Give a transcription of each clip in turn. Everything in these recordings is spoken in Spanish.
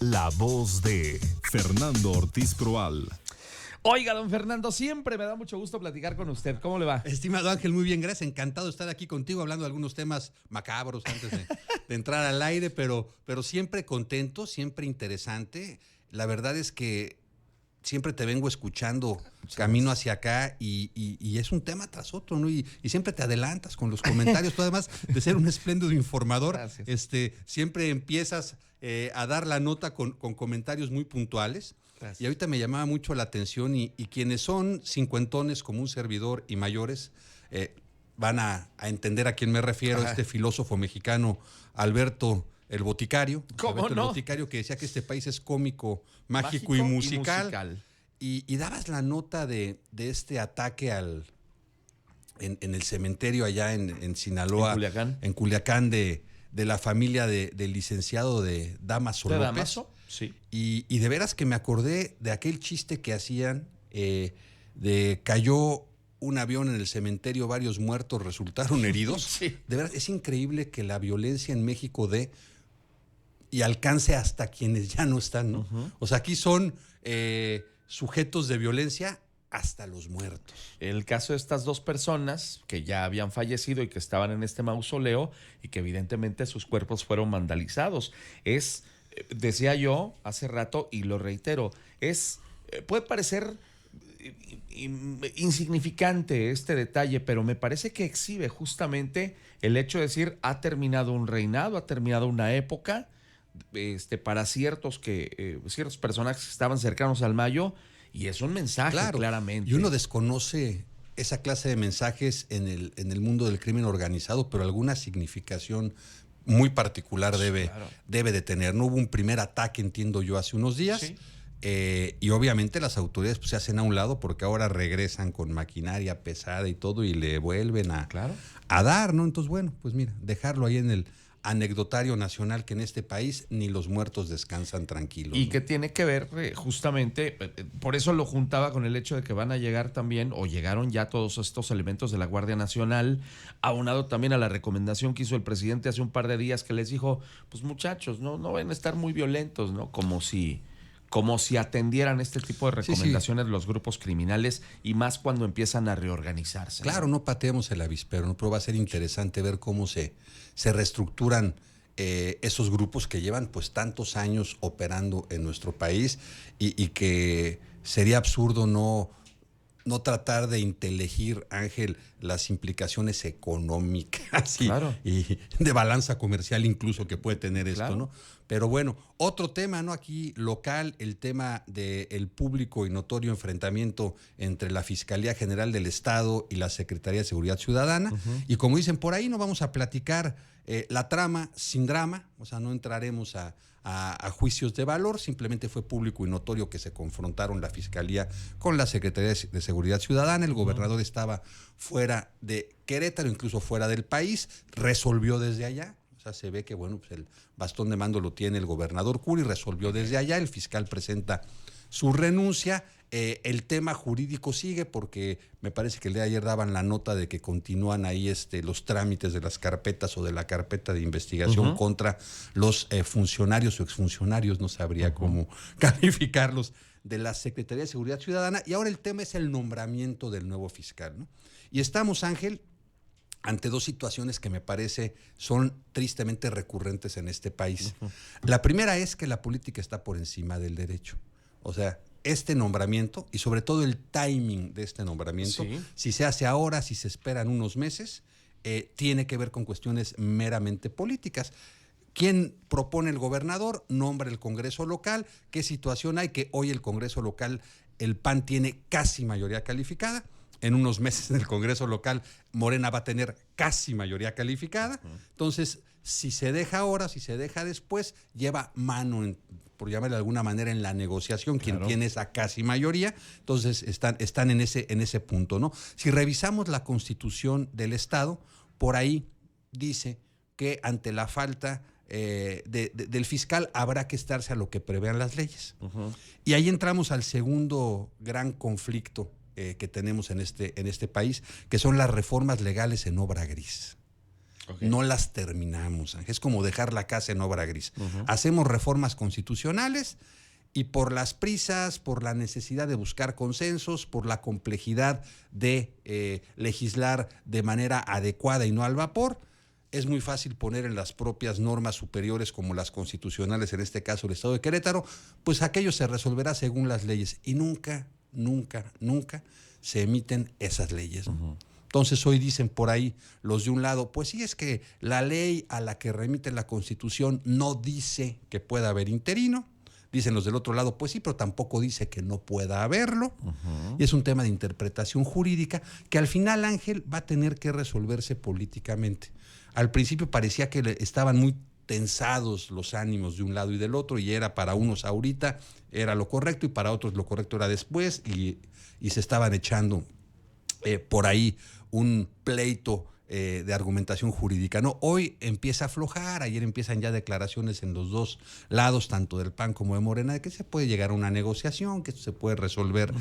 La voz de Fernando Ortiz Proal. Oiga, don Fernando, siempre me da mucho gusto platicar con usted. ¿Cómo le va? Estimado Ángel, muy bien, gracias. Encantado de estar aquí contigo hablando de algunos temas macabros antes de entrar al aire, pero siempre contento, siempre interesante. La verdad es que siempre te vengo escuchando camino hacia acá y es un tema tras otro, ¿no? Y siempre te adelantas con los comentarios. Tú, además de ser un espléndido informador, siempre empiezas a dar la nota con comentarios muy puntuales. Gracias. Y ahorita me llamaba mucho la atención y quienes son cincuentones como un servidor y mayores van a entender a quién me refiero. Ajá. Este filósofo mexicano Alberto el Boticario. ¿Cómo Alberto no? El Boticario, que decía que este país es cómico, mágico y musical. Y dabas la nota de este ataque en el cementerio allá en Sinaloa, en Culiacán de la familia del licenciado de Dámaso López. Dámaso? Sí. Y de veras que me acordé de aquel chiste que hacían de cayó un avión en el cementerio, varios muertos resultaron heridos. Sí. De veras, es increíble que la violencia en México dé y alcance hasta quienes ya no están, ¿no? Uh-huh. O sea, aquí son sujetos de violencia hasta los muertos. El caso de estas dos personas que ya habían fallecido y que estaban en este mausoleo y que evidentemente sus cuerpos fueron vandalizados. Decía yo hace rato y lo reitero, puede parecer insignificante este detalle, pero me parece que exhibe justamente el hecho de decir ha terminado un reinado, ha terminado una época para ciertos personajes que estaban cercanos al Mayo, y es un mensaje, claro, claramente. Y uno desconoce esa clase de mensajes en el mundo del crimen organizado, pero alguna significación muy particular debe de tener. No hubo un primer ataque, entiendo yo, hace unos días. Sí. Y obviamente las autoridades se hacen a un lado porque ahora regresan con maquinaria pesada y todo y le vuelven a dar, ¿no? Entonces, bueno, pues mira, dejarlo ahí en el anecdotario nacional, que en este país ni los muertos descansan tranquilos. Y que tiene que ver justamente, por eso lo juntaba con el hecho de que van a llegar también, o llegaron ya todos estos elementos de la Guardia Nacional, aunado también a la recomendación que hizo el presidente hace un par de días, que les dijo, pues muchachos, no van a estar muy violentos, ¿no? Como si atendieran este tipo de recomendaciones los grupos criminales, y más cuando empiezan a reorganizarse. Claro, no pateemos el avispero, ¿no? Pero va a ser interesante ver cómo se reestructuran esos grupos que llevan pues tantos años operando en nuestro país y que sería absurdo no tratar de inteligir, Ángel, las implicaciones económicas y de balanza comercial incluso que puede tener esto, ¿no? Pero bueno, otro tema, ¿no? Aquí local, el tema del público y notorio enfrentamiento entre la Fiscalía General del Estado y la Secretaría de Seguridad Ciudadana. Uh-huh. Y como dicen por ahí, no vamos a platicar la trama sin drama, o sea, no entraremos a juicios de valor, simplemente fue público y notorio que se confrontaron la Fiscalía con la Secretaría de Seguridad Ciudadana. El gobernador estaba fuera de Querétaro, incluso fuera del país, resolvió desde allá. O sea, se ve que bueno, pues el bastón de mando lo tiene el gobernador Curi, resolvió desde allá. El fiscal presenta su renuncia. El tema jurídico sigue porque me parece que el día de ayer daban la nota de que continúan ahí los trámites de las carpetas o de la carpeta de investigación contra los funcionarios o exfuncionarios, no sabría cómo calificarlos, de la Secretaría de Seguridad Ciudadana. Y ahora el tema es el nombramiento del nuevo fiscal, ¿no? Y estamos, Ángel, ante dos situaciones que me parece son tristemente recurrentes en este país. Uh-huh. La primera es que la política está por encima del derecho. O sea, este nombramiento y sobre todo el timing de este nombramiento, si se hace ahora, si se esperan unos meses, tiene que ver con cuestiones meramente políticas. ¿Quién propone el gobernador? Nombra el Congreso local. ¿Qué situación hay? Que hoy el Congreso local, el PAN tiene casi mayoría calificada. En unos meses en el Congreso local, Morena va a tener casi mayoría calificada. Entonces, si se deja ahora, si se deja después, lleva mano, por llamarle de alguna manera, en la negociación, quien tiene esa casi mayoría. Entonces, están en ese punto, ¿no? Si revisamos la Constitución del Estado, por ahí dice que ante la falta del fiscal habrá que estarse a lo que prevean las leyes. Uh-huh. Y ahí entramos al segundo gran conflicto que tenemos en este país, que son las reformas legales en obra gris. Okay. No las terminamos, Ángel. Es como dejar la casa en obra gris. Hacemos reformas constitucionales y por las prisas, por la necesidad de buscar consensos, por la complejidad de legislar de manera adecuada y no al vapor, es muy fácil poner en las propias normas superiores como las constitucionales, en este caso el Estado de Querétaro, pues aquello se resolverá según las leyes y nunca se emiten esas leyes, ¿no? Entonces hoy dicen por ahí los de un lado, pues sí, es que la ley a la que remite la Constitución no dice que pueda haber interino. Dicen los del otro lado, pues sí, pero tampoco dice que no pueda haberlo. Y es un tema de interpretación jurídica que al final, Ángel, va a tener que resolverse políticamente. Al principio parecía que estaban muy tensados los ánimos de un lado y del otro, y era para unos ahorita era lo correcto y para otros lo correcto era después, y se estaban echando por ahí un pleito de argumentación jurídica, ¿no? Hoy empieza a aflojar, ayer empiezan ya declaraciones en los dos lados, tanto del PAN como de Morena, de que se puede llegar a una negociación, que esto se puede resolver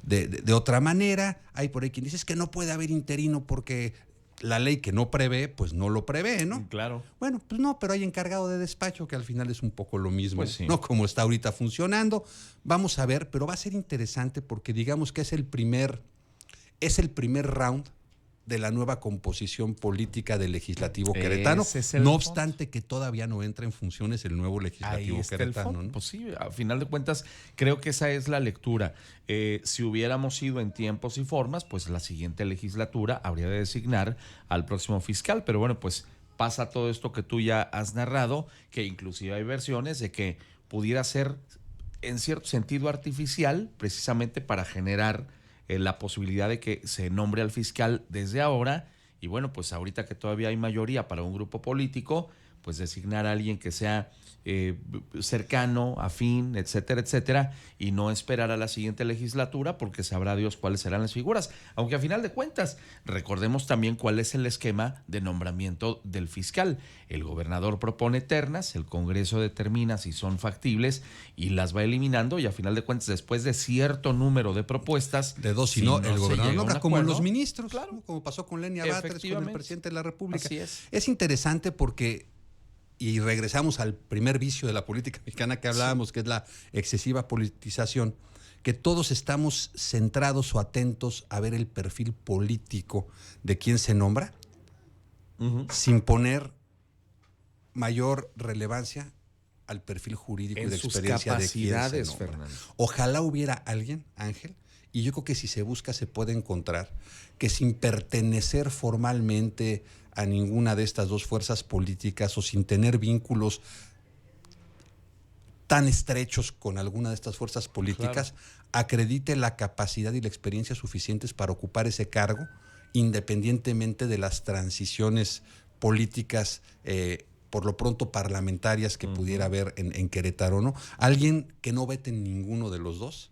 de otra manera. Hay por ahí quien dice es que no puede haber interino porque la ley que no prevé, pues no lo prevé, ¿no? Claro. Bueno, pues no, pero hay encargado de despacho, que al final es un poco lo mismo, pues sí, ¿no? Como está ahorita funcionando. Vamos a ver, pero va a ser interesante porque digamos que es el primer round de la nueva composición política del legislativo queretano, no obstante que todavía no entra en funciones el nuevo legislativo queretano, ¿no? Pues sí, a final de cuentas creo que esa es la lectura. Si hubiéramos ido en tiempos y formas, pues la siguiente legislatura habría de designar al próximo fiscal, pero bueno, pues pasa todo esto que tú ya has narrado, que inclusive hay versiones de que pudiera ser en cierto sentido artificial, precisamente para generar la posibilidad de que se nombre al fiscal desde ahora, y bueno, pues ahorita que todavía hay mayoría para un grupo político, pues designar a alguien que sea cercano, afín, etcétera, etcétera, y no esperar a la siguiente legislatura porque sabrá Dios cuáles serán las figuras. Aunque a final de cuentas, recordemos también cuál es el esquema de nombramiento del fiscal. El gobernador propone ternas, el Congreso determina si son factibles y las va eliminando, y a final de cuentas, después de cierto número de propuestas... De dos, si no, el gobernador nombra como los ministros, claro, ¿no? Como pasó con Lenia Batres, con el presidente de la República. Así es. Es interesante porque... Y regresamos al primer vicio de la política mexicana que hablábamos, que es la excesiva politización, que todos estamos centrados o atentos a ver el perfil político de quien se nombra, sin poner mayor relevancia al perfil jurídico y de experiencia de quien se nombra. Fernando. Ojalá hubiera alguien, Ángel, y yo creo que si se busca se puede encontrar, que sin pertenecer formalmente a ninguna de estas dos fuerzas políticas o sin tener vínculos tan estrechos con alguna de estas fuerzas políticas, acredite la capacidad y la experiencia suficientes para ocupar ese cargo, independientemente de las transiciones políticas, por lo pronto parlamentarias, que pudiera haber en Querétaro, ¿no? Alguien que no vete en ninguno de los dos,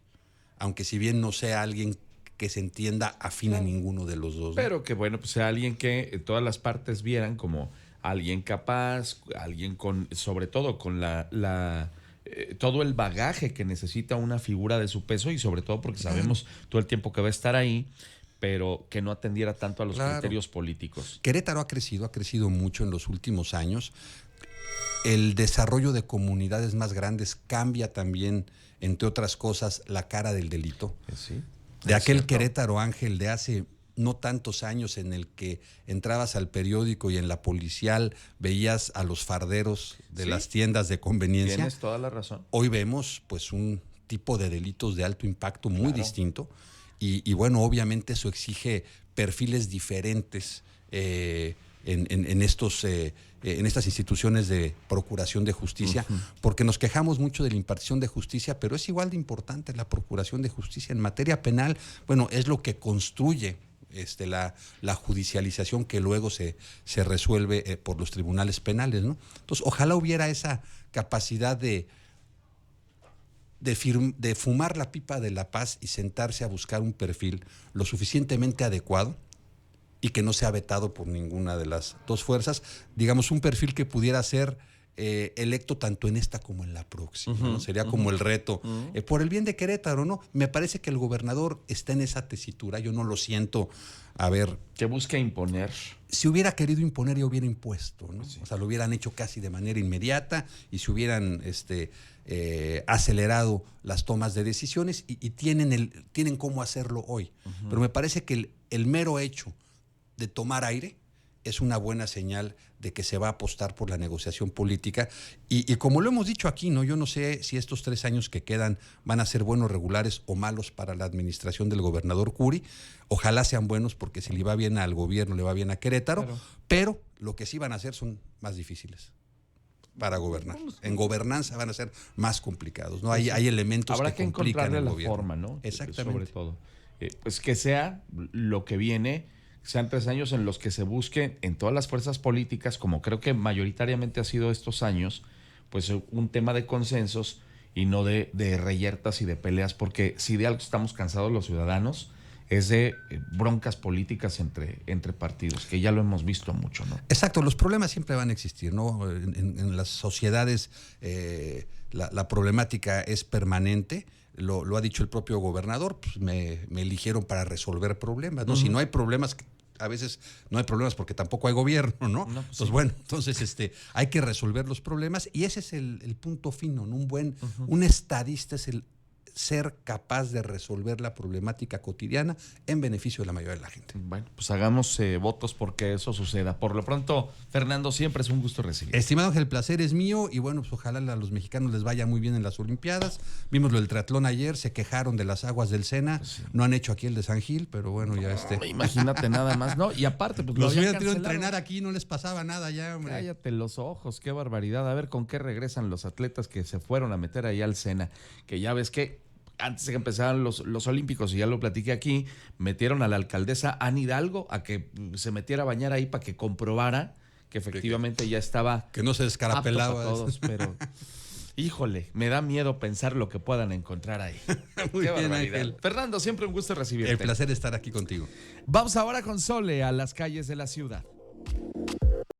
aunque si bien no sea alguien que se entienda afín a ninguno de los dos, ¿no? Pero que bueno, pues sea alguien que todas las partes vieran como alguien capaz, alguien con, sobre todo con todo el bagaje que necesita una figura de su peso, y sobre todo porque sabemos todo el tiempo que va a estar ahí, pero que no atendiera tanto a los criterios políticos. Querétaro ha crecido mucho en los últimos años. El desarrollo de comunidades más grandes cambia también, entre otras cosas, la cara del delito. Sí. De aquel Querétaro, Ángel, de hace no tantos años, en el que entrabas al periódico y en la policial veías a los farderos de las tiendas de conveniencia. Tienes toda la razón. Hoy vemos pues un tipo de delitos de alto impacto muy distinto, y bueno, obviamente eso exige perfiles diferentes en estas instituciones de procuración de justicia, porque nos quejamos mucho de la impartición de justicia, pero es igual de importante la procuración de justicia en materia penal. Bueno, es lo que construye la judicialización que luego se resuelve por los tribunales penales, ¿no? Entonces, ojalá hubiera esa capacidad de fumar la pipa de la paz y sentarse a buscar un perfil lo suficientemente adecuado y que no sea vetado por ninguna de las dos fuerzas. Digamos, un perfil que pudiera ser electo tanto en esta como en la próxima, ¿no? Sería como el reto. Por el bien de Querétaro, ¿no? Me parece que el gobernador está en esa tesitura, yo no lo siento. A ver, que busca imponer. si hubiera querido imponer, ya hubiera impuesto, ¿no? Sí. O sea, lo hubieran hecho casi de manera inmediata y se hubieran acelerado las tomas de decisiones y tienen cómo hacerlo hoy. Pero me parece que el mero hecho de tomar aire es una buena señal de que se va a apostar por la negociación política. Y como lo hemos dicho aquí, ¿no? Yo no sé si estos 3 años que quedan van a ser buenos, regulares o malos para la administración del gobernador Curi. Ojalá sean buenos, porque si le va bien al gobierno, le va bien a Querétaro. Claro. Pero lo que sí van a hacer son más difíciles para gobernar. En gobernanza van a ser más complicados, ¿no? Hay elementos habrá que complican encontrarle el la gobierno. forma, ¿no? Exactamente. Sobre todo. Pues que sea lo que viene, sean 3 años en los que se busque en todas las fuerzas políticas, como creo que mayoritariamente ha sido estos años, pues un tema de consensos y no de reyertas y de peleas, porque si de algo estamos cansados los ciudadanos es de broncas políticas entre partidos, que ya lo hemos visto mucho, ¿no? Exacto, los problemas siempre van a existir, ¿no? En las sociedades la problemática es permanente. Lo ha dicho el propio gobernador, pues me eligieron para resolver problemas, ¿no? Si no hay problemas, a veces no hay problemas porque tampoco hay gobierno, ¿no? Entonces, sí. Bueno, entonces hay que resolver los problemas y ese es el punto fino, ¿no? Un estadista es el ser capaz de resolver la problemática cotidiana en beneficio de la mayoría de la gente. Bueno, pues hagamos votos porque eso suceda. Por lo pronto, Fernando, siempre es un gusto recibir. Estimado Ángel, el placer es mío y bueno, pues ojalá a los mexicanos les vaya muy bien en las Olimpiadas. Vimos lo del triatlón ayer, se quejaron de las aguas del Sena, sí. No han hecho aquí el de San Gil, pero bueno, ya Imagínate nada más, ¿no? Y aparte, pues los hubieran tenido que entrenar aquí, no les pasaba nada ya, hombre. Cállate los ojos, qué barbaridad. A ver con qué regresan los atletas que se fueron a meter ahí al Sena, que ya ves que antes de que empezaran los Olímpicos, y ya lo platiqué aquí, metieron a la alcaldesa Anne Hidalgo a que se metiera a bañar ahí para que comprobara que efectivamente ya estaba... Que no se descarapelaba. Todos, pero... Híjole, me da miedo pensar lo que puedan encontrar ahí. Muy qué bien, barbaridad. Ángel. Fernando, siempre un gusto recibirte. El placer estar aquí contigo. Vamos ahora con Sole a las calles de la ciudad.